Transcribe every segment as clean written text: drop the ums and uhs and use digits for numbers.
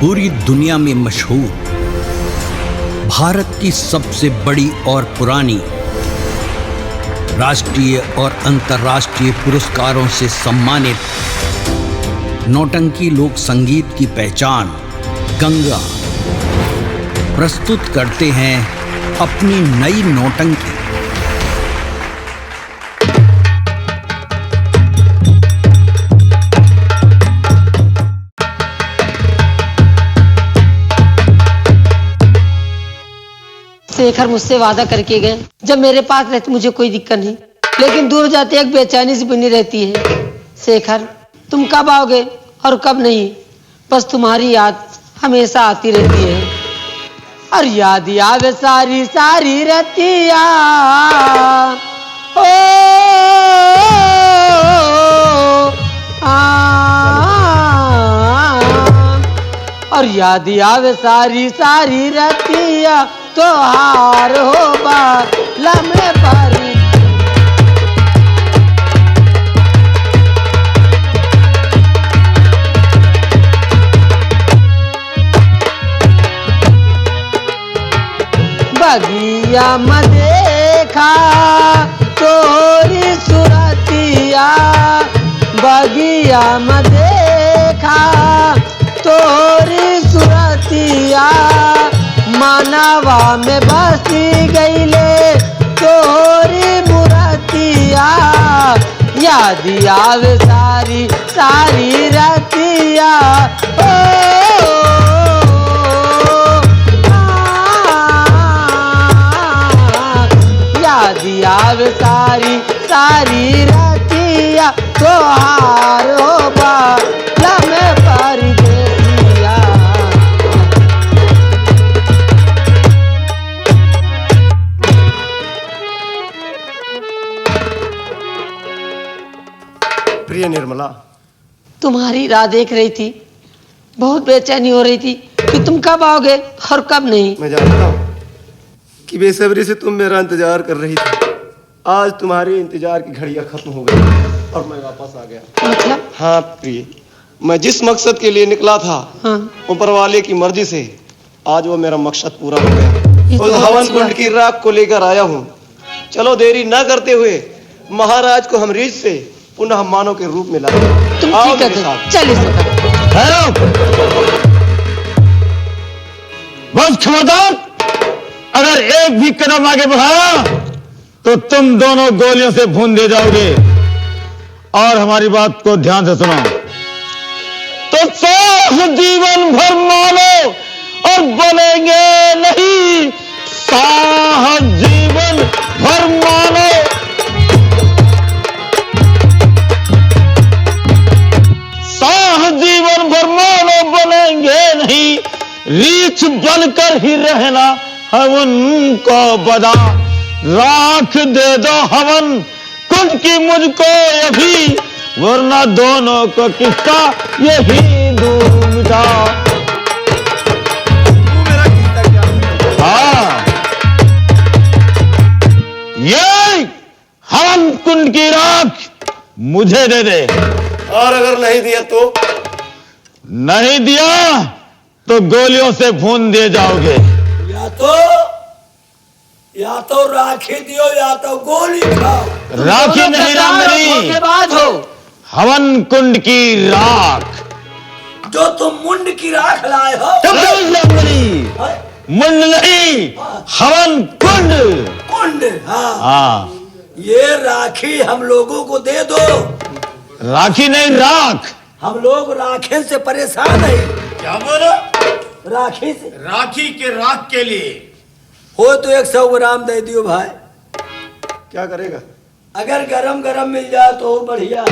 पूरी दुनिया में मशहूर, भारत की सबसे बड़ी और पुरानी, राष्ट्रीय और अंतर्राष्ट्रीय पुरस्कारों से सम्मानित नौटंकी लोक संगीत की पहचान गंगा प्रस्तुत करते हैं अपनी नई नौटंकी। शेखर मुझसे वादा करके गए, जब मेरे पास रहते मुझे कोई दिक्कत नहीं, लेकिन दूर जाते एक बेचैनी सी बनी रहती है। शेखर, तुम कब आओगे और कब नहीं, बस तुम्हारी याद हमेशा आती रहती है। और याद आवे सारी सारी रतिया, ओ और याद आवे सारी सारी रतिया, तो हार हो लम्हे पारी। बगिया में देखा तोरी सुरतिया, बगिया में देखा तोरी सुरतिया, मानवा में बसी गईले तोरी मुरतिया, याद आवे सारी सारी रतिया, याद आवे सारी सारी रतिया, तो हार हो लम्हे परदेसिया। प्रिय निर्मला, तुम्हारी राह देख रही थी, बहुत बेचैनी हो रही थी कि तुम कब आओगे और कब नहीं। मैं जानता हूँ कि बेसब्री से तुम मेरा इंतजार कर रही थी। आज तुम्हारे इंतजार की घड़ियां खत्म हो गई और मैं वापस आ गया। मतलब? हाँ प्रिय, मैं जिस मकसद के लिए निकला था, हाँ। ऊपर वाले की मर्जी से आज वो मेरा मकसद पूरा हो गया। उस हवन कुंड की राख को लेकर आया हूँ। चलो देरी न करते हुए महाराज को हम रीछ से पुनः मानव के रूप में लाए। तुम ठीक है, चलिए। बस खबरदार, अगर एक भी कदम आगे बढ़ाया तो तुम दोनों गोलियों से भून दे जाओगे। और हमारी बात को ध्यान से सुनो, तो साह जीवन भर मानो और बनेंगे नहीं, साह जीवन भर मानो। साह जीवन भर मानो बनेंगे नहीं, रीछ बनकर ही रहना हवन को बदा, राख दे दो हवन कुंड की मुझको अभी, वरना दोनों को किस्सा यही दूर मिटा। हाँ, ये हवन कुंड की राख मुझे दे दे। और अगर नहीं दिया तो? नहीं दिया तो गोलियों से भून दिए जाओगे। या तो राखी दियो या तो गोली खाओ। राखी नहीं रामरी, हवन कुंड की राख। जो तुम मुंड की राख लाए हो। मुंड नहीं, हवन कुंड। कुंड, हाँ। हाँ, ये राखी हम लोगों को दे दो। राखी नहीं, राख। हम लोग राखी से परेशान है। क्या बोला? राखी से? राखी के राख के लिए हो तो 100 ग्राम दे दियो भाई। क्या करेगा? अगर गरम गरम मिल जाए तो और बढ़िया।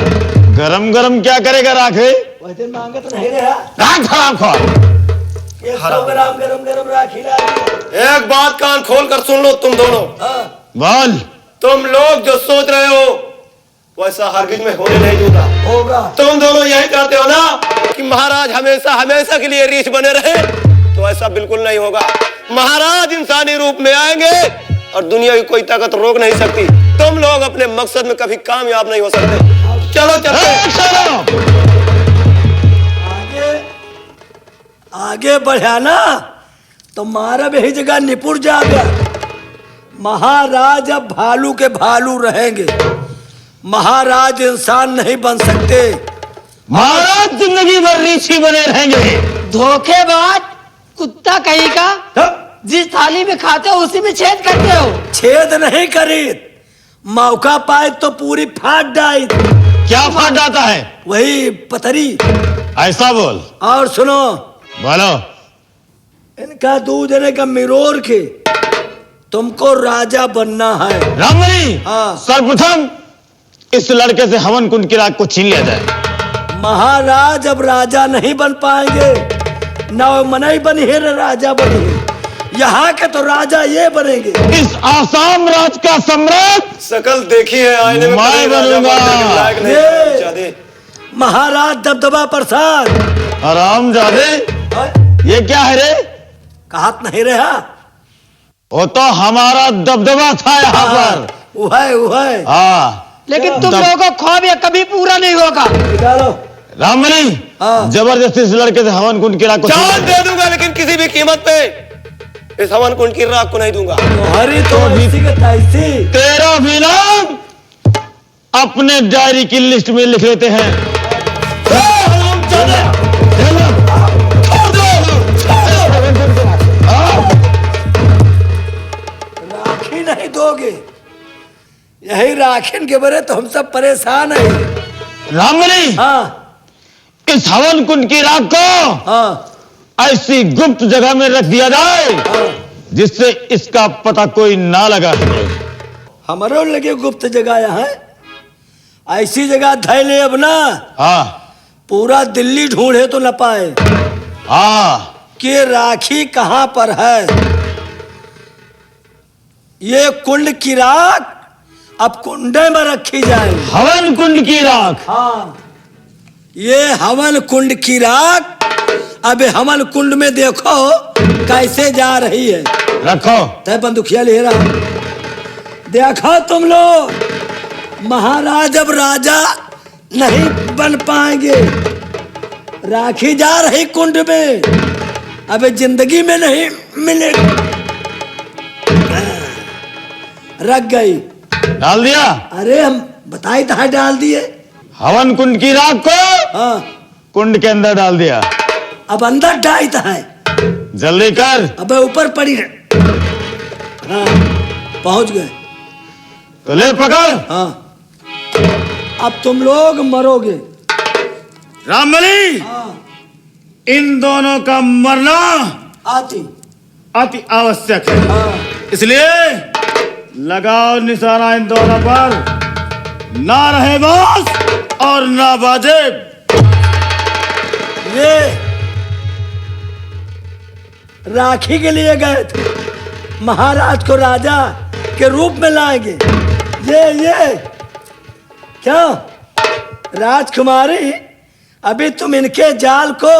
गरम गरम क्या करेगा राखे? वैसे मांगत नहीं रहा। राख हराम खोर। 100 ग्राम गरम गरम राखी ला दियो। एक बात कान खोल कर सुन लो तुम दोनों। बोल। तुम लोग जो सोच रहे हो वैसा हरगिज में होने नहीं दूंगा। होगा। तुम दोनों यही चाहते हो ना कि महाराज हमेशा हमेशा के लिए रीछ बने रहे, तो ऐसा बिल्कुल नहीं होगा। महाराज इंसानी रूप में आएंगे और दुनिया की कोई ताकत रोक नहीं सकती। तुम लोग अपने मकसद में कभी कामयाब नहीं हो सकते। चलो चलते। आगे बढ़ा ना तो मारा भी जगह निपुण जा गया। महाराज अब भालू के भालू रहेंगे, महाराज इंसान नहीं बन सकते। महाराज जिंदगी भर ऋषि बने रहेंगे। धोखेबाज कुत्ता कहीं का, जिस थाली में खाते हो उसी में छेद करते हो। छेद नहीं करी, मौका पाए तो पूरी फाट डाई। क्या फाट जाता है? वही पथरी। ऐसा बोल। और सुनो, बोलो। इनका दूध देने का मिरोर के तुमको राजा बनना है। रामनी, हाँ। सर्वप्रथम इस लड़के से हवन कुंड की राग को छीन लिया जाए। महाराज अब राजा नहीं बन पाएंगे, न मनई बनी है न राजा बनी है। यहाँ के तो राजा ये बनेंगे। इस आसाम राज का सम्राट शकल देखी है आईने में, मैं कभी राजा बनूंगा। बनने के लायक नहीं है, जादे। महाराज दबदबा प्रसाद। आराम जादे, ये क्या है रे? कहत नहीं रहा, वो तो हमारा दबदबा था यहाँ पर। वह हाँ, लेकिन तुम लोगों को ख्वाब ये कभी पूरा नहीं होगा। निकालो। रामनी, हाँ। जबरदस्ती इस लड़के से हवन कुंड की राग को छीन जान लिया दे दूंगा, लेकिन किसी भी कीमत पे इस हवन कुंड की राख को नहीं दूंगा। हरी तो इसी के तैसी। तेरा भी नाम अपने डायरी की लिस्ट में लिख लेते हैं। राखी नहीं दोगे, यही राखिन के बरे तो हम सब परेशान हैं। रामनी, हाँ इस हवन कुंड की राख को हाँ ऐसी गुप्त जगह में रख दिया जाए जिससे इसका पता कोई ना लगा सके। हमारो लगे गुप्त जगह यहाँ, ऐसी जगह धैले अब ना हाँ पूरा दिल्ली ढूंढे तो न पाए हाँ, कि राखी कहाँ पर है। ये कुंड की राख अब कुंडे में रखी जाए। हवन कुंड की राख। हाँ, ये हवन कुंड की राख अब हवन कुंड में देखो कैसे जा रही है। रखो। तय बंदूकिया ले रहा, देखो तुम लोग, महाराज अब राजा नहीं बन पाएंगे। राखी जा रही कुंड में, अब जिंदगी में नहीं मिलेगी। रख गई। डाल दिया। अरे हम बताई था डाल दिए। हवन कुंड की राख को हाँ, कुंड के अंदर डाल दिया। अब अंदर डालता है। जल्दी कर। अबे ऊपर पड़ी है। हाँ, पहुंच गए। तो ले पकड़। हाँ, अब तुम लोग मरोगे। रामबली, इन दोनों का मरना आती। अति आवश्यक है, हाँ, इसलिए लगाओ निशाना इन दोनों पर। ना रहे बांस और ना बाजे। ये राखी के लिए गए थे, महाराज को राजा के रूप में लाएंगे। ये क्यों राजकुमारी, अभी तुम इनके जाल को,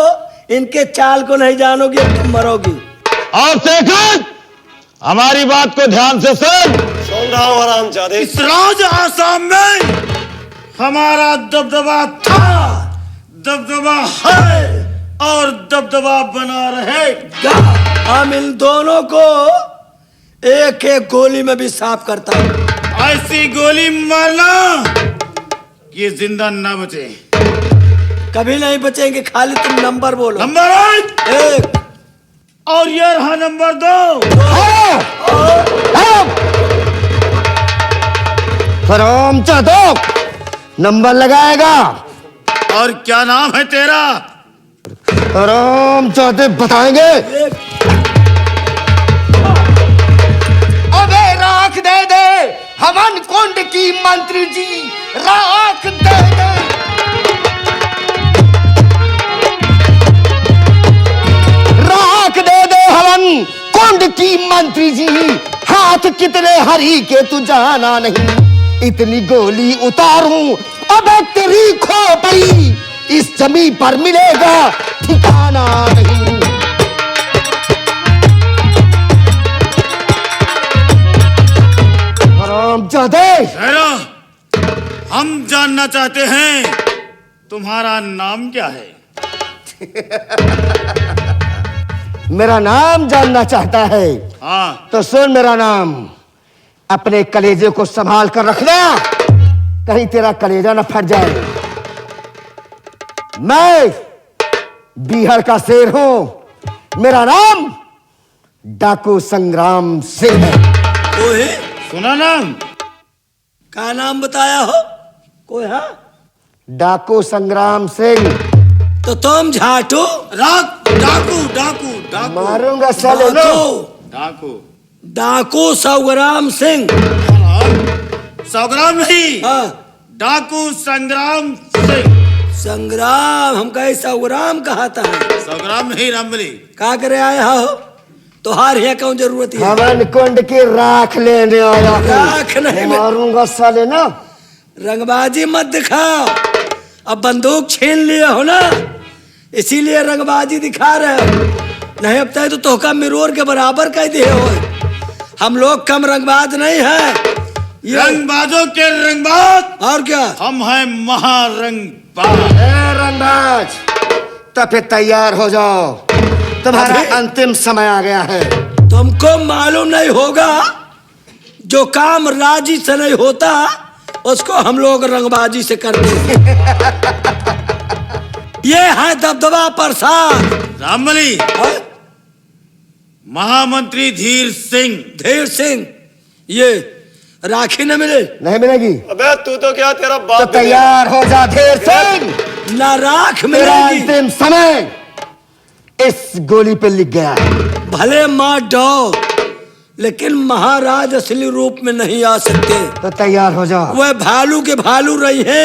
इनके चाल को नहीं जानोगे, तुम मरोगी। और शेखर, हमारी बात को ध्यान से सुन। सुन रहा हूँ हरामजादे। इस राज आसाम में हमारा दबदबा था, दबदबा है और दबदबा बना रहेगा। हम इन दोनों को एक एक गोली में भी साफ करता हूं। ऐसी गोली मारना ये जिंदा ना बचे। कभी नहीं बचेंगे, खाली तुम नंबर बोलो। नंबर 1 और ये रहा नंबर 2। हराम चादो नंबर लगाएगा। और क्या नाम है तेरा? हराम चाहते बताएंगे। अबे राख दे दे हवन कुंड की मंत्री जी, राख दे दे। राख दे दे हवन कुंड की मंत्री जी, हाथ कितने हरी के तू जाना नहीं। इतनी गोली उतारूं अबे तेरी खोपड़ी, इस जमीन पर मिलेगा ठिकाना नहीं। हरामजादे, ठहरो, हम जानना चाहते हैं तुम्हारा नाम क्या है? मेरा नाम जानना चाहता है हाँ तो सुन मेरा नाम। अपने कलेजे को संभाल कर रखना, कहीं तेरा कलेजा न फट जाए। मैं बिहार का शेर हूं, मेरा नाम डाकू संग्राम सिंह है। कोई सुना नाम? का नाम बताया हो? कोई है? डाकू संग्राम सिंह। तो तुम झाटू राक डाकू डाकू डाकू मारूंगा साले लो। डाकू डाकू डाकू सौग्राम सिंह। संग्राम नहीं, हाँ डाकू संग्राम सिंह। संग्राम, हम कहे सौग्राम कहा था। संग्राम नहीं रामबली। का करे आया हो? तो हार है कौन जरूरत है? हवन कुंड की राख लेने आया हूं। राख नहीं ले- मारूंगा साले ना। रंगबाजी मत दिखाओ, अब बंदूक छीन लिए हो ना, इसीलिए रंगबाजी दिखा रहे हो। नहीं अब तक तो तोहका मिरोर के बराबर कह दिए हो। हम लोग कम रंगबाज नहीं है। ये रंगबाजों के रंगबाज और क्या? हम हैं महारंगबाज। ए रंगबाज, तो फिर तैयार हो जाओ, तुम्हारा अभी? अंतिम समय आ गया है। तुमको मालूम नहीं होगा, जो काम राजी से नहीं होता उसको हम लोग रंगबाजी से करते हैं। ये है दबदबा प्रसाद। रामबली, हाँ? महामंत्री धीर सिंह। धीर सिंह, ये राखी न मिले नहीं मिलेगी अबे तू तो क्या, तेरा तो बाप भी नहीं। तैयार हो जा धीर सिंह। ना राख तेरा मिलेगी। अंतिम समय इस गोली पे लिख गया है। भले मार दो, लेकिन महाराज असली रूप में नहीं आ सकते। तो तैयार हो जाओ। वह भालू के भालू रही है,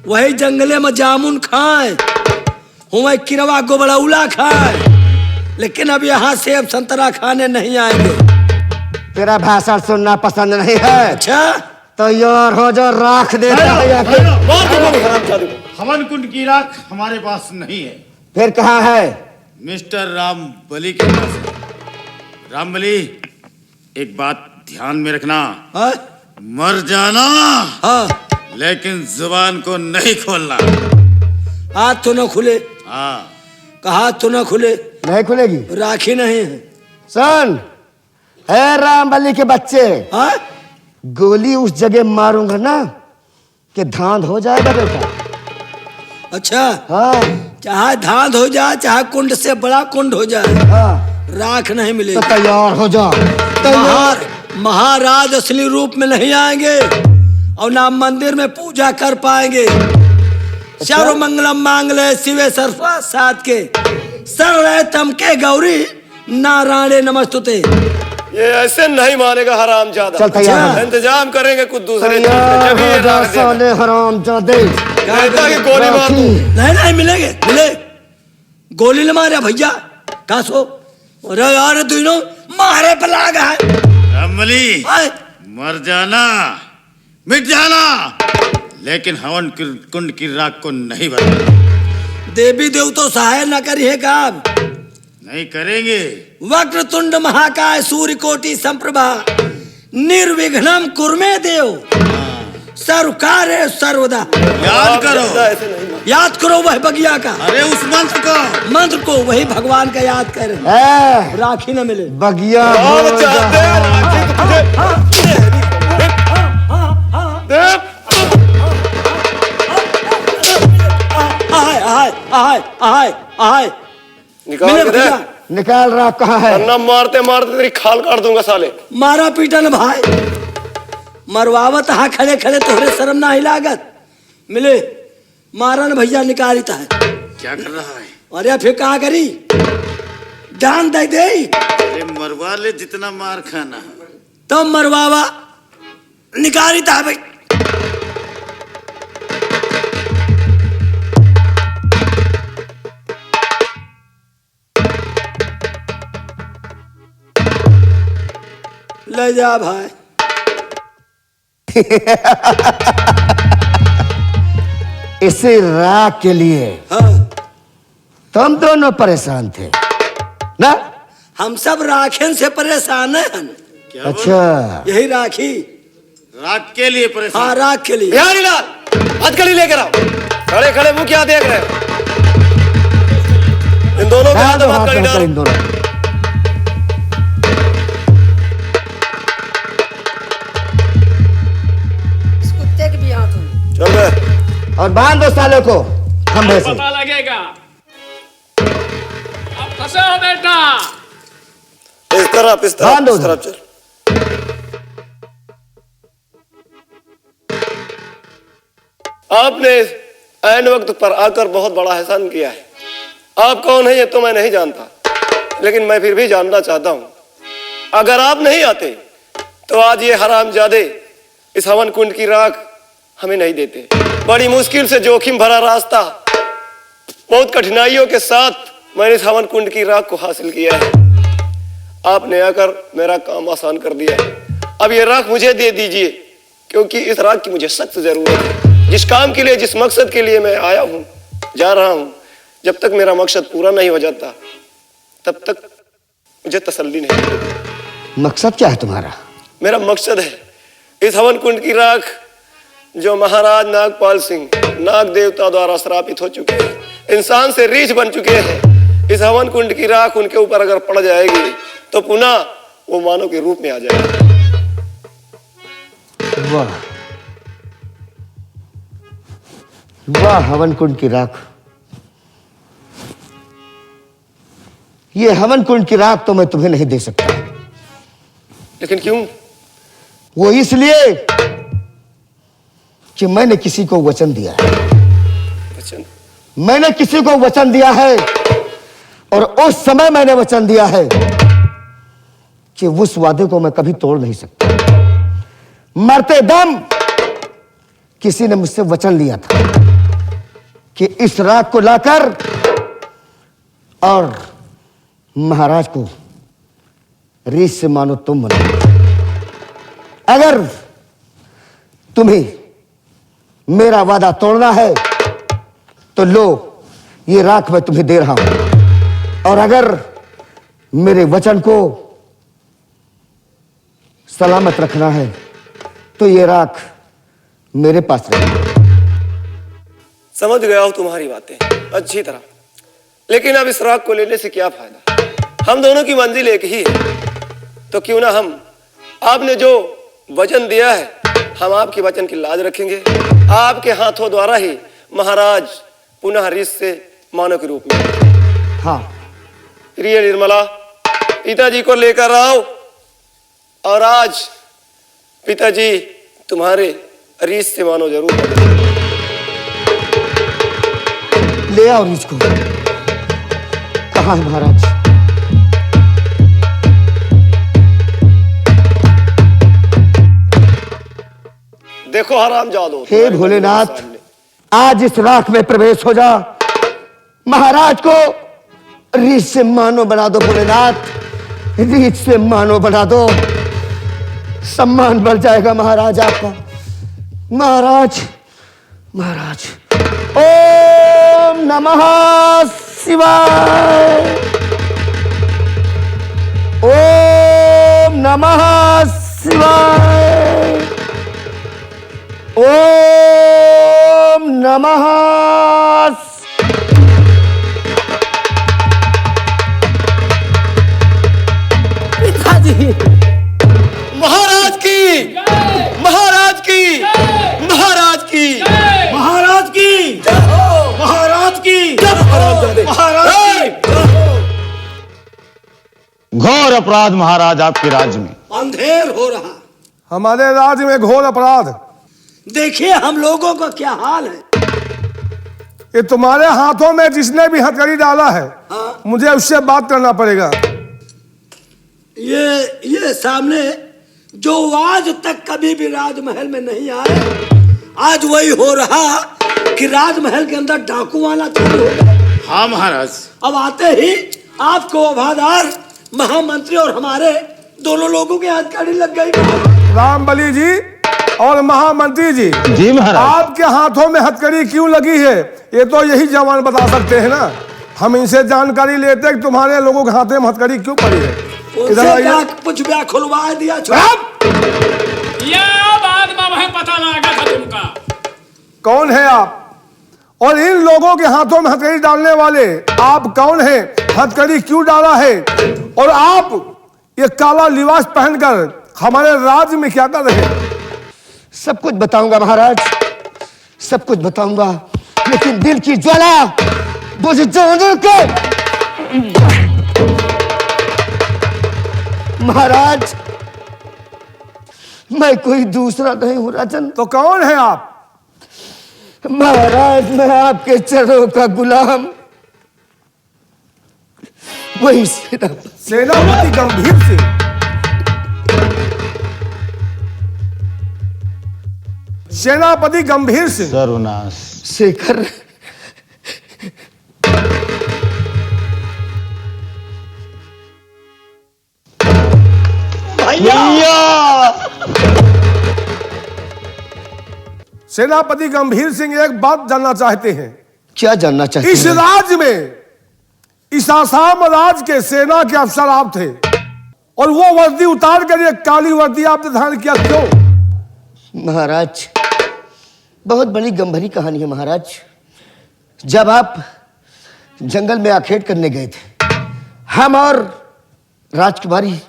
वही जंगले में जामुन खाए, वह किरवा गोबड़ौला खाए, लेकिन अब यहाँ सेब संतरा खाने नहीं आएंगे। तेरा भाषण सुनना पसंद नहीं है। अच्छा, तैयार हो जाओ, राख देता है या फिर मार दो गोली हरामजादे को। हवन कुंड की राख हमारे पास नहीं है, फिर कहाँ है? मिस्टर रामबली के पास है। रामबली, एक बात ध्यान में रखना, हाँ? मर जाना हाँ, लेकिन जुबान को नहीं खोलना। हाथ तो न खुले, हाँ हाथ तो न खुले, नहीं खुलेगी। राखी नहीं है। सुन, है रामबली के बच्चे, हाँ? गोली उस जगह मारूंगा ना कि धांध हो जाएगा बेटा। अच्छा, हाँ चाहे धांध हो जाए, चाहे कुंड से बड़ा कुंड हो जाए, हाँ, राख नहीं तो मिलेगी। तैयार हो जाओ। महाराज असली रूप में नहीं आएंगे और ना मंदिर में पूजा कर पाएंगे। सर्व मंगलम मांगले शिवे सर्वा साथ के सर्व तम के गौरी नारायणे नमस्तुते। ये ऐसे नहीं मानेगा हरामजादा। चल तैयार हो। अच्छा। इंतजाम करेंगे कुछ दूसरे चीज का, तैयार जब हो ये जा राख देगा। साले हरामजादे। कहता कि गोली मार दूं। नहीं नहीं मिलेंगे, मिले गोली न मारे भैया। कहा सो अरे यार दोनों मारे पर लाग है। रामबली, आए, मर जाना, मिट जाना, लेकिन हवन कुंड की राख को नहीं बदलना। देवी देवतो सहाय न करिए काम। नहीं करेंगे। वक्रतुंड महाकाय सूर्य कोटि संप्रभा निर्विघ्नम कुर्मे देव सर्व कार्य सर्वदा। याद करो, ऐसे नहीं मानेगा। याद करो वह बगिया का अरे उस मंत्र को। मंत्र को, वही भगवान का याद करें। ए, राखी न मिले। बगिया हो अब जा। चाहते हैं राखी तुझे। देख, आए आए आए आए आए निकाल मिले के दे, भैया। निकाल रहा कहाँ है? वरना मारते मारते तेरी खाल काट दूंगा साले। मारा पीटा न भाई, मरवावत हा खड़े खड़े तोहरे शर्म ना ही लागत। मिले मारा न भैया, निकालता है। क्या कर रहा है? अरे फिर कहा करी, जान दे दे अरे मरवा ले जितना मार खाना। तो मरवावा, निकालता है भाई। ले जा भाई। इसी राख के लिए हाँ, तुम दोनों परेशान थे ना? हम सब राखन से परेशान हैं। क्या अच्छा, यही राखी, राख के लिए परेशान? हाँ राख के लिए। बिहारी लाल, हथकड़ी लेकर आओ। खड़े खड़े मुंह क्या देख रहे हो? इन दोनों के हाथ में हाथ हथकड़ी में डालो। इन दोनों। कुत्ते के भी हाथ में। चल बे। और बांध दो साले को खंभे से। पता लगेगा। अब फंसे हो बेटा। इस तरफ इस बांध तरफ दो इस तरफ चल। आपने ऐन वक्त पर आकर बहुत बड़ा एहसान किया है। आप कौन है ये तो मैं नहीं जानता, लेकिन मैं फिर भी जानना चाहता हूं। अगर आप नहीं आते तो आज ये हरामजादे इस हवन कुंड की राख हमें नहीं देते। बड़ी मुश्किल से जोखिम भरा रास्ता, बहुत कठिनाइयों के साथ मैंने इस हवन कुंड की राख को हासिल किया है। आपने आकर मेरा काम आसान कर दिया है। अब ये राख मुझे दे दीजिए, क्योंकि इस राख की मुझे सख्त जरूरत है। जिस काम के लिए, जिस मकसद के लिए मैं आया हूं, जा रहा हूं, जब तक मेरा मकसद पूरा नहीं हो जाता तब तक मुझे तसल्ली नहीं मिलेगी। मकसद क्या है तुम्हारा? मेरा मकसद है इस हवन कुंड की राख जो महाराज नागपाल सिंह नाग देवता द्वारा श्रापित हो चुके हैं, इंसान से रीछ बन चुके हैं, इस हवन कुंड की राख उनके ऊपर अगर पड़ जाएगी तो पुनः वो मानव के रूप में आ जाएगा। वाह वाह हवन कुंड की राख। ये हवन कुंड की राख तो मैं तुम्हें नहीं दे सकता। लेकिन क्यों? वो इसलिए कि मैंने किसी को वचन दिया है। वचन? मैंने किसी को वचन दिया है और उस समय मैंने वचन दिया है कि उस वादे को मैं कभी तोड़ नहीं सकता। मरते दम किसी ने मुझसे वचन लिया था कि इस राख को लाकर और महाराज को रीछ से मानो तुम बनो। अगर तुम्हें मेरा वादा तोड़ना है तो लो, ये राख मैं तुम्हें दे रहा हूं, और अगर मेरे वचन को सलामत रखना है तो ये राख मेरे पास रहे। समझ गया हूं तुम्हारी बातें अच्छी तरह, लेकिन अब इस राख को लेने से क्या फायदा? हम दोनों की मंजिल एक ही है, तो क्यों ना हम आपने जो वचन दिया है, हम आपके वचन की लाज रखेंगे। आपके हाथों द्वारा ही महाराज पुनः रीछ से मानव के रूप में। हाँ, प्रिय निर्मला, पिताजी को लेकर आओ और आज पिताजी तुम्हारे रीछ से मानो जरूर। ले आओ रीछ को। कहाँ है महाराज? देखो हरामजादो, हे भोलेनाथ, आज इस राख में प्रवेश हो जा। महाराज को रीछ से मानो बना दो भोलेनाथ, रीछ से मानो बना दो। सम्मान बढ़ जाएगा महाराज आपका। महाराज, महाराज, ओम नमः शिवाय, ओम नमः शिवाय, ओम नमः। पिताजी, महाराज की, महाराज की, महाराज की, महाराज की, महाराज की, महाराज की। घोर अपराध महाराज आपके राज्य में। अंधेर हो रहा। हमारे राज्य में घोर अपराध। देखिए हम लोगों का क्या हाल है। ये तुम्हारे हाथों में जिसने भी हथकड़ी डाला है, हाँ। मुझे उससे बात करना पड़ेगा। ये सामने जो आज तक कभी भी राजमहल में नहीं आए, आज वही हो रहा कि राजमहल के अंदर डाकू वाला चालू हो गया। हाँ महाराज। अब आते ही आपको वफादार महामंत्री और हमारे दोनों लोगों की हथकड़ी लग गई। रामबली जी और महामंत्री जी, जी महाराज। आपके हाथों में हथकड़ी क्यों लगी है, ये तो यही जवान बता सकते हैं ना। हम इनसे जानकारी लेते हैं कि तुम्हारे लोगों के हाथों में हथकड़ी क्यों पड़ी है। इधर आइए। कुछ ब्याह खुलवा दिया। ये बाद में वह पता लगा था तुमका। कौन है आप और इन लोगों के हाथों में हथकड़ी डालने वाले आप कौन हैं? हथकड़ी क्यों डाला है? और आप ये काला लिबास पहनकर हमारे राज्य में क्या कर रहे हैं? सब कुछ बताऊंगा महाराज, सब कुछ बताऊंगा, लेकिन दिल की ज्वाला बुझ जाने के। महाराज, मैं कोई दूसरा नहीं हूं राजन। तो कौन है आप? महाराज, मैं आपके चरणों का गुलाम, वही सेनापति गंभीर सिंह। सेनापति गंभीर सिंह। सर्वनाश। शेखर, सेनापति गंभीर सिंह एक बात जानना चाहते हैं। क्या जानना चाहते इस हैं? राज्य में, इस आसाम राज्य के सेना के अफसर आप थे और वो वर्दी उतार कर एक काली वर्दी आपने धारण किया, क्यों? महाराज, बहुत बड़ी गंभीरी कहानी है महाराज। जब आप जंगल में आखेट करने गए थे, हम और राजकुमारी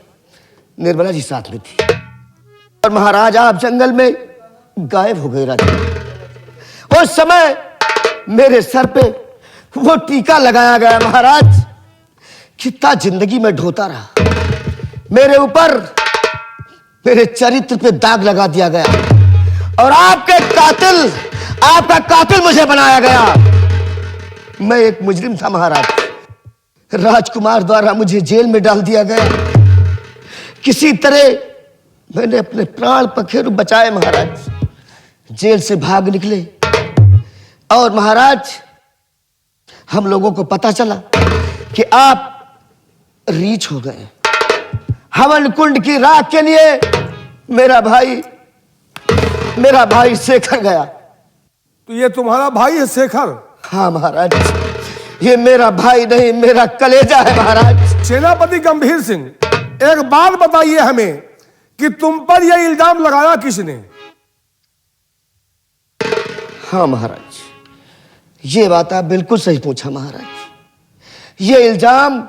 निर्मला जी साथ में थी, और महाराज आप जंगल में गायब हो गए। राजा, उस समय मेरे सर पे वो टीका लगाया गया महाराज, कितना जिंदगी में ढोता रहा, मेरे ऊपर, मेरे चरित्र पे दाग लगा दिया गया, और आपका कातिल मुझे बनाया गया। मैं एक मुजरिम था महाराज, राजकुमार द्वारा मुझे जेल में डाल दिया गया। किसी तरह मैंने अपने प्राण पखेरु बचाए महाराज, जेल से भाग निकले, और महाराज हम लोगों को पता चला कि आप रीछ हो गए। हवन कुंड की राख के लिए मेरा भाई शेखर गया। तो ये तुम्हारा भाई है शेखर? हाँ महाराज, ये मेरा भाई नहीं, मेरा कलेजा है महाराज। सेनापति गंभीर सिंह, एक बात बताइए हमें कि तुम पर यह इल्जाम लगाया किसने? हाँ महाराज, ये बात आप बिल्कुल सही पूछा महाराज। ये इल्जाम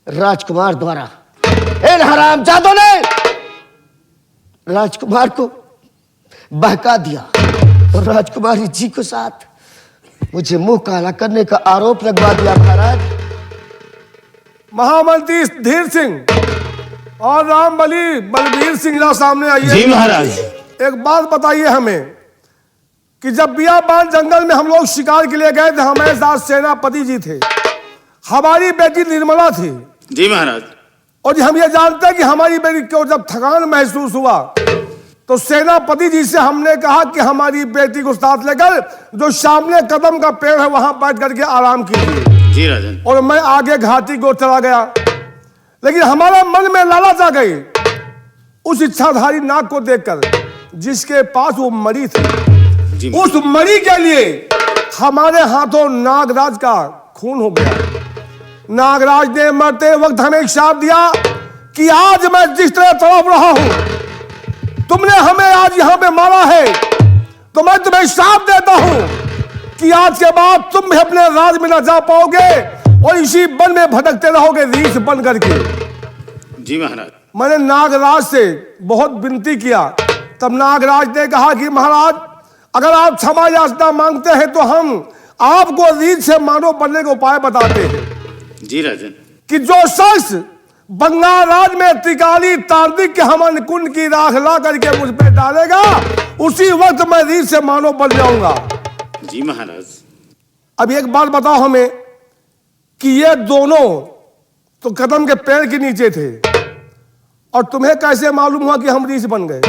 राजकुमार द्वारा, इन हरामजादों ने राजकुमार को बहका दिया, और राजकुमारी जी के साथ मुझे मुंह काला करने का आरोप लगवा दिया महाराज। महामंत्री धीर सिंह और रामबली बलबीर सिंह सामने आइए। जी महाराज। एक बात बताइए हमें कि जब बियाबान जंगल में हम लोग शिकार के लिए गए थे, हमारे साथ सेनापति जी थे, हमारी बेटी निर्मला थी। जी महाराज। और हम ये जानते हैं कि हमारी बेटी को जब थकान महसूस हुआ तो सेनापति जी से हमने कहा कि हमारी बेटी को साथ लेकर जो सामने कदम का पेड़ है वहां बैठ करके आराम कीजिए। जी राजन। और मैं आगे घाटी को चला गया, लेकिन हमारा मन में लालच आ गई उस इच्छाधारी नाग को देखकर, जिसके पास वो मरी थी। उस मरी के लिए हमारे हाथों नागराज का खून हो गया। नागराज ने मरते वक्त हमें श्राप दिया कि आज मैं जिस तरह तड़प रहा हूं, तुमने हमें आज यहां पे मारा है, तो मैं तुम्हें श्राप देता हूं कि आज के बाद तुम भी अपने राज में न जा पाओगे और इसी वन में भटकते रहोगे रीछ बन करके। जी महाराज। मैंने नागराज से बहुत विनती किया, तब नागराज ने कहा कि महाराज, अगर आप क्षमा याचना मांगते हैं तो हम आपको रीछ से मानव बनने का उपाय बताते हैं। जी राजन। कि जो शख्स बंगाल राज में त्रिकाली तांत्रिक के हवन कुंड की राख ला करके मुझ पे डालेगा, उसी वक्त मैं रीछ से मानव बन जाऊंगा। जी महाराज। अब एक बात बताओ हमें कि ये दोनों तो कदम के पेड़ के नीचे थे, और तुम्हें कैसे मालूम हुआ कि हम रीछ बन गए?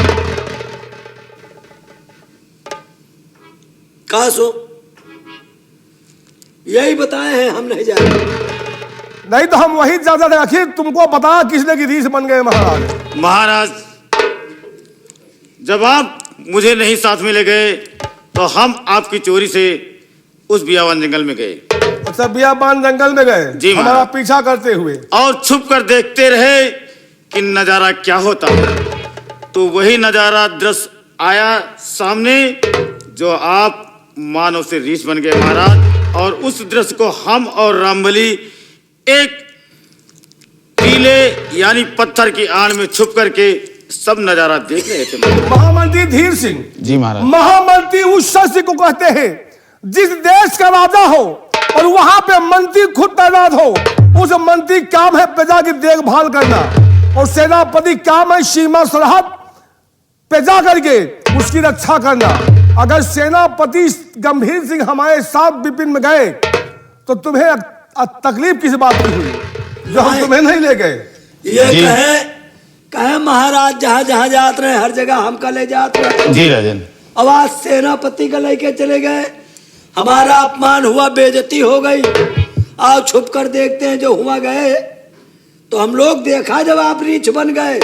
कहा सो यही बताए हैं, हम नहीं जाए। नहीं तो हम वही ज्यादा थे। आखिर तुमको बताया किसने कि रीछ बन गए महाराज? महाराज, जब आप मुझे नहीं साथ में ले गए तो हम आपकी चोरी से उस बियाबान जंगल में गए। अच्छा, बियाबान जंगल में गए? जी महाराज। हमारा पीछा करते हुए? और छुप कर देखते रहे कि नजारा क्या होता है। तो वही नजारा दृश्य आया सामने जो आप मानव से रीछ बन गए महाराज। और उस दृश्य को हम और रामबली एक टीले यानी पत्थर की आड़ में छुप करके सब नजारा देख रहे थे। महामंत्री धीर सिंह जी महाराज। महामंत्री उस शख्स को कहते हैं जिस देश का राजा हो और वहां पे मंत्री खुद तैनात हो। उस मंत्री काम है प्रजा की देखभाल करना और सेनापति काम है सीमा सरहद पे जा करके उसकी रक्षा करना। अगर सेनापति गंभीर सिंह हमारे साथ विपिन में गए तो तुम्हें तकलीफ किस बात की हुई जो हम तुम्हें नहीं ले गए? ये कहे महाराज जहाँ जहाँ जाते रहे हर जगह हमका ले जाते रहे। जी राजन। अब आज सेनापति का लेके चले गए, हमारा अपमान हुआ, बेइज्जती हो गई। आओ छुप कर देखते हैं जो हुआ गए। तो हम लोग देखा जब आप रीछ बन गए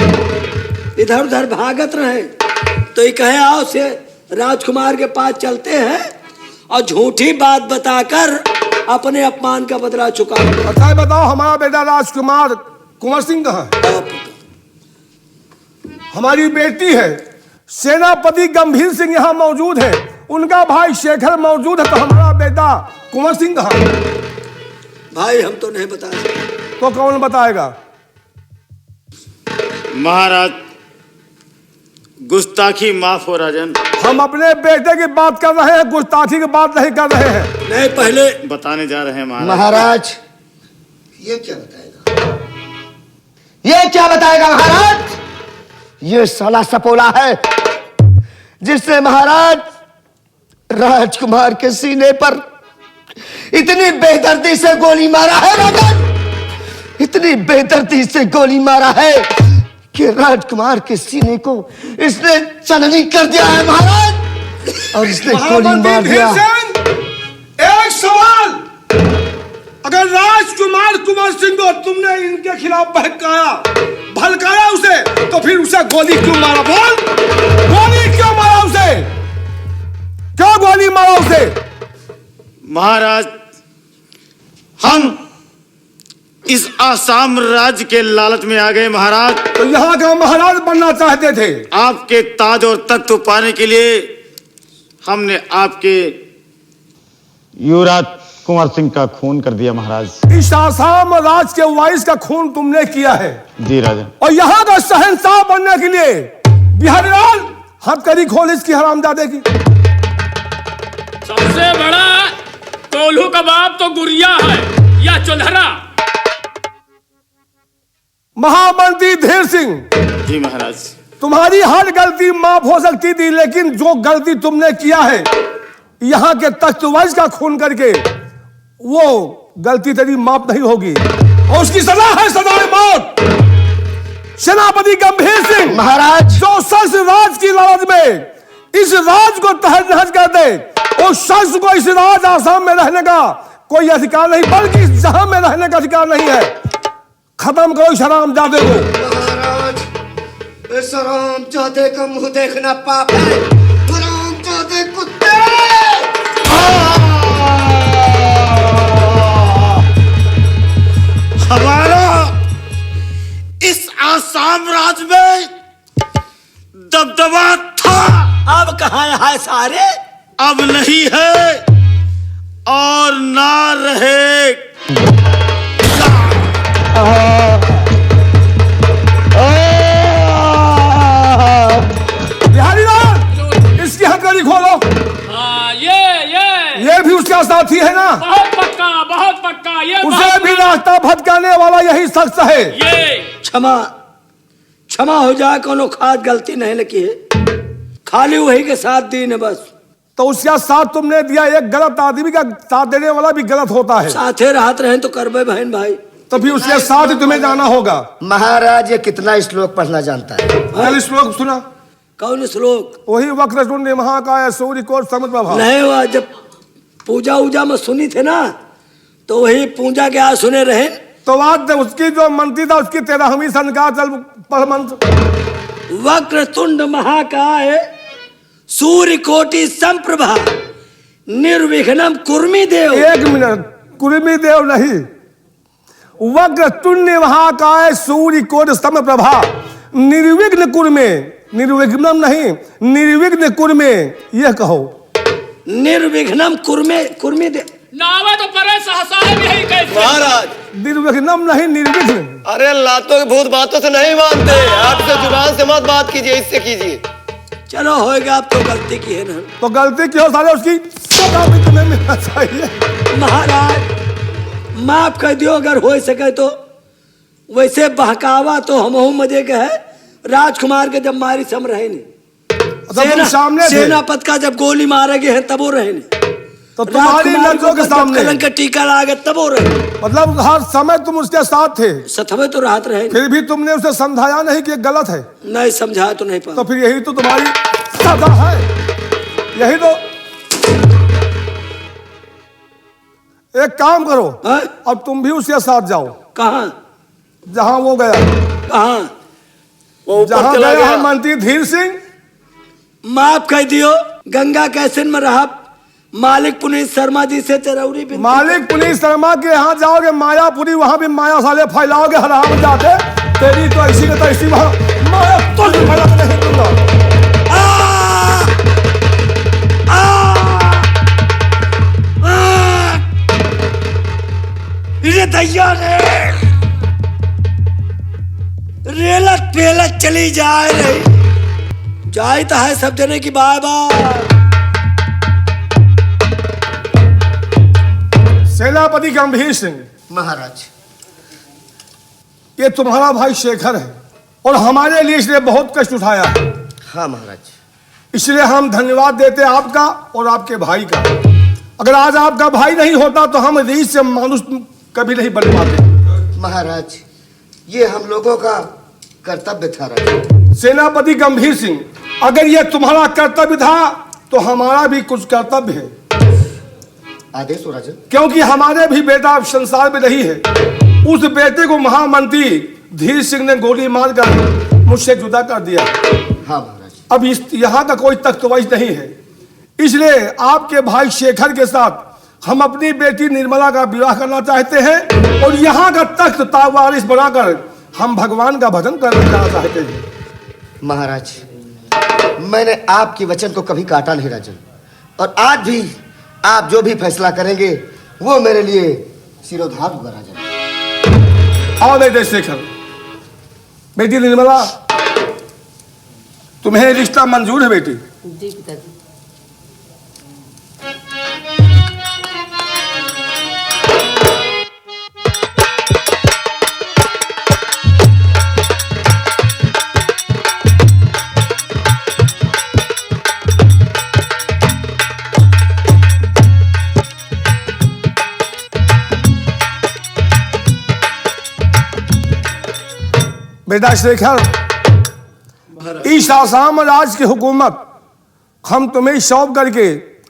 इधर उधर भागत रहे तो ये कहे आओ से राजकुमार के पास चलते हैं और झूठी बात बताकर अपने अपमान का बदला चुका। अच्छा बताओ हमारा बेटा राजकुमार कुंवर सिंह कहाँ है? हमारी बेटी है सेनापति गंभीर सिंह यहाँ मौजूद है, उनका भाई शेखर मौजूद है, तो हमारा बेटा कुंवर सिंह कहाँ? भाई हम तो नहीं बता सकते। तो कौन बताएगा? महाराज गुस्ताखी माफ हो राजन। हम अपने बेटे की बात कर रहे हैं, गुस्ताखी की बात नहीं कर रहे हैं। नहीं पहले बताने जा रहे हैं महाराज। महाराज ये क्या बताएगा? ये क्या बताएगा महाराज? ये साला सपोला है जिसने महाराज राजकुमार के सीने पर इतनी बेदर्दी से गोली मारा है राजन, इतनी बेदर्दी से गोली मारा है कि राजकुमार के सीने को इसने चलनी कर दिया है महाराज, और इसने गोली मार दिया। एक सवाल, अगर राजकुमार कुंवर सिंह को तुमने इनके खिलाफ भड़काया उसे, तो फिर उसे गोली क्यों मारा? बोल, गोली क्यों मारा उसे? क्यों गोली मारा उसे? महाराज हम इस आसाम राज्य के लालच में आ गए महाराज। तो यहाँ का महाराज बनना चाहते थे। आपके ताज और तख्त पाने के लिए हमने आपके युवराज कुंवर सिंह का खून कर दिया महाराज। इस आसाम राज के वारिस का खून तुमने किया है। जी राजन। और यहाँ का शहंशाह बनने के लिए बिहारीलाल हथकड़ी खोल इसकी हरामजादे की। सबसे बड़ा कोल्हू का बाप तो गुरिया है या चुल्हरा। महामंत्री धीर सिंह जी महाराज। तुम्हारी हर गलती माफ हो सकती थी, लेकिन जो गलती तुमने किया है यहाँ के तख्तवाइज का खून करके, वो गलती तेरी माफ नहीं होगी और उसकी सजा है सजाए मौत। सेनापति गंभीर सिंह महाराज जो शख्स राज की लालच में इस राज को तहस नहस कर दे, उस शख्स को इस राज आसाम में रहने का कोई अधिकार नहीं, बल्कि इस जहां में रहने का अधिकार नहीं है। खत्म करो इस हरामजादे को। महाराज इस हरामजादे का मुंह देखना पाप है। हरामजादे कुत्ते! हमारा इस आसाम राज्य में दबदबा था, अब कहाँ है सारे? अब नहीं है और ना रहे। बिहारीलाल इसकी हथकड़ी खोलो। ये भी उसका साथी है ना? बहुत पक्का ये उसे भी रास्ता भटकाने वाला यही शख्स है। ये क्षमा हो जाए, कोनो खास गलती नहीं लगी है, खाली वही के साथ दी ने बस। तो उसका साथ तुमने दिया, एक गलत आदमी का साथ देने वाला भी गलत होता है। साथे राहत रहे तो करबे बहन भाई। तो फिर उसके साथ ही तुम्हें जाना होगा। महाराज ये कितना श्लोक पढ़ना जानता है? कल श्लोक सुना? कौन श्लोक? वही वक्रतुंड महाकाय सूर्यकोटि समप्रभा। नहीं हुआ, जब पूजा उजा में सुनी थे ना तो वही पूजा के आज सुने रहे। तो आज उसकी जो मंत्री था उसकी 13वीं संध्या चल पढ़ मंत्र। वक्रतुंड महाकाय सूर्यकोटि समप्रभा निर्विघ्नं कुर्मी देव। एक मिनट, कुर्मी देव नहीं, वक्रतुंड महाकाय सूर्यकोटि समप्रभा निर्विघ्न कुर्मे, निर्विघ्नम नहीं, निर्विघ्न कुर्मे, यह कहो। निर्विघ्नम कुर्मे दे। नावे तो परे सहसा भी है कैसे। महाराज निर्विघ्नम नहीं, निर्विघ्न। अरे लातों के भूत बातों से नहीं मानते, आपसे जुबान से मत बात कीजिए, इससे कीजिए। चलो होएगा, अब तो गलती की है ना। तो गलती क्यों साले, उसकी सजा भी तुम्हें मिलना चाहिए। महाराज माफ कर दियो, अगर हो सके तो। वैसे बहकावा तो हमहू मजे के है, राजकुमार के जब मारी सम रहे नहीं, सामने थे। सेनापत का जब गोली मारे गए हैं तब वो रहे नहीं, तो तुम्हारी नजरों के सामने कलंक का टीका लगा तब वो रहे। मतलब हर समय तुम उसके साथ थे, सतवे तो राहत रहे, फिर भी तुमने उसे समझाया नहीं कि ये गलत है। नहीं समझाया तो नहीं तो फिर यही तो तुम्हारी सजा है, यही तो। एक काम करो, अब तुम भी उसके साथ जाओ। कहाँ? जहां वो गया, कहाँ वो जहां चला गया गया। है मंत्री धीर सिंह। माफ कर दियो, गंगा कैसेन में रहा मालिक पुनीत शर्मा जी से चरौरी बिनती। मालिक पुनीत शर्मा के यहाँ जाओगे मायापुरी, वहां भी माया साले फैलाओगे, हराम जाते तेरी तो ऐसी का तो ऐसी वहां माया तो फैला नहीं दूंगा। दैया रेलत पेलत चली जाए रही, जाए तो है सब जने की बाय बाय। सेनापति गंभीर सिंह महाराज, ये तुम्हारा भाई शेखर है और हमारे लिए इसने बहुत कष्ट उठाया है। हाँ महाराज, इसलिए हम धन्यवाद देते हैं आपका और आपके भाई का। अगर आज आपका भाई नहीं होता तो हम रीछ से मानुष कभी नहीं बन पाते। महाराज ये हम लोगों का कर्तव्य था राजा। सेनापति गंभीर सिंह, अगर ये तुम्हारा कर्तव्य था तो हमारा भी कुछ कर्तव्य है। आदेश हो राजा। क्योंकि हमारे भी बेटा संसार में नहीं है। उस बेटे को महामंत्री धीर सिंह ने गोली मारकर मुझसे जुदा कर दिया। हाँ महाराज। अब इस यहाँ का कोई तख्तवश नहीं है, इसलिए आपके भाई शेखर के साथ हम अपनी बेटी निर्मला का विवाह करना चाहते हैं और यहाँ का तख्त तावारिस बनाकर हम भगवान का भजन करना चाहते हैं। महाराज मैंने आपके वचन को कभी काटा नहीं राजन, और आज भी आप जो भी फैसला करेंगे वो मेरे लिए सिरोधार होगा राजन। आओ बेटे शेखर, बेटी निर्मला, तुम्हें रिश्ता मंजूर है बेटी? जी पिताजी। बेटा शेखर, इस आसाम राज की हुकूमत हम तुम्हें सौंप करके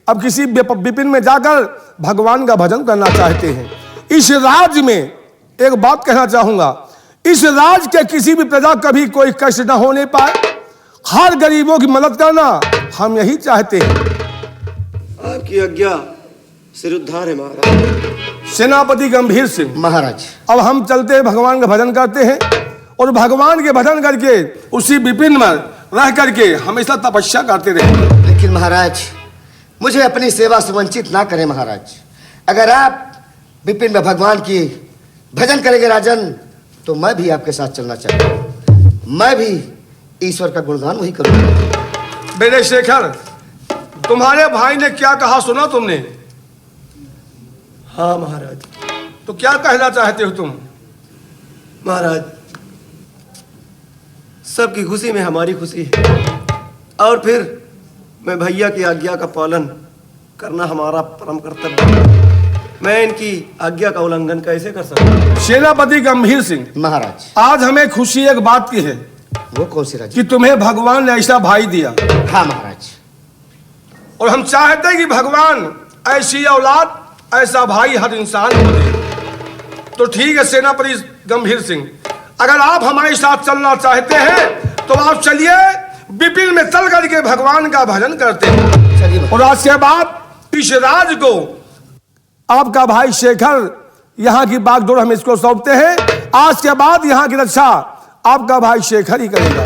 अब किसी विपिन में जाकर भगवान का भजन करना चाहते हैं। इस राज्य में एक बात कहना चाहूंगा, इस राज्य के किसी भी प्रजा कभी कोई कष्ट न होने पाए, हर गरीबों की मदद करना हम यही चाहते हैं। आपकी आज्ञा सिरोद्धार है महाराज। सेनापति गंभीर सिंह महाराज, अब हम चलते हैं, भगवान का भजन करते हैं और भगवान के भजन करके उसी विपिन में रह करके हमेशा तपस्या करते रहे। लेकिन महाराज मुझे अपनी सेवा से वंचित ना करें महाराज। अगर आप विपिन में भगवान की भजन करेंगे राजन तो मैं भी आपके साथ चलना चाहूँगा। मैं भी ईश्वर का गुणगान वही करूँगा। बेटे शेखर, तुम्हारे भाई ने क्या कहा सुना तुमने? हाँ महाराज। तो क्या कहना चाहते हो तुम? महाराज सबकी खुशी में हमारी खुशी है, और फिर मैं भैया की आज्ञा का पालन करना हमारा परम कर्तव्य है। मैं इनकी आज्ञा का उल्लंघन कैसे कर सकता हूँ? सेनापति गंभीर सिंह महाराज, आज हमें खुशी एक बात की है। वो कौन सी राज? कि तुम्हें भगवान ने ऐसा भाई दिया। हाँ महाराज। और हम चाहते हैं कि भगवान ऐसी औलाद, ऐसा भाई हर इंसान को दे। तो ठीक है सेनापति गंभीर सिंह, अगर आप हमारे साथ चलना चाहते हैं तो आप चलिए, विपिन में चल करके भगवान का भजन करते हैं। और आज के बाद इस राज को आपका भाई शेखर, यहाँ की बागडोर हम इसको सौंपते हैं। आज के बाद यहाँ की रक्षा आपका भाई शेखर ही करेगा।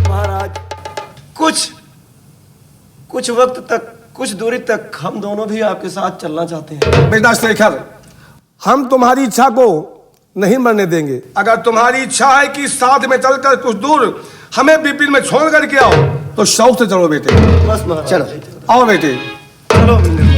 महाराज कुछ वक्त तक कुछ दूरी तक हम दोनों भी आपके साथ चलना चाहते हैं। बेटा शेखर, हम तुम्हारी इच्छा को नहीं मरने देंगे। अगर तुम्हारी इच्छा है कि साथ में चलकर कुछ दूर हमें बिपिन में छोड़ करके आओ तो शौक से चलो बेटे। बस महाराज, चलो आओ बेटे। चलो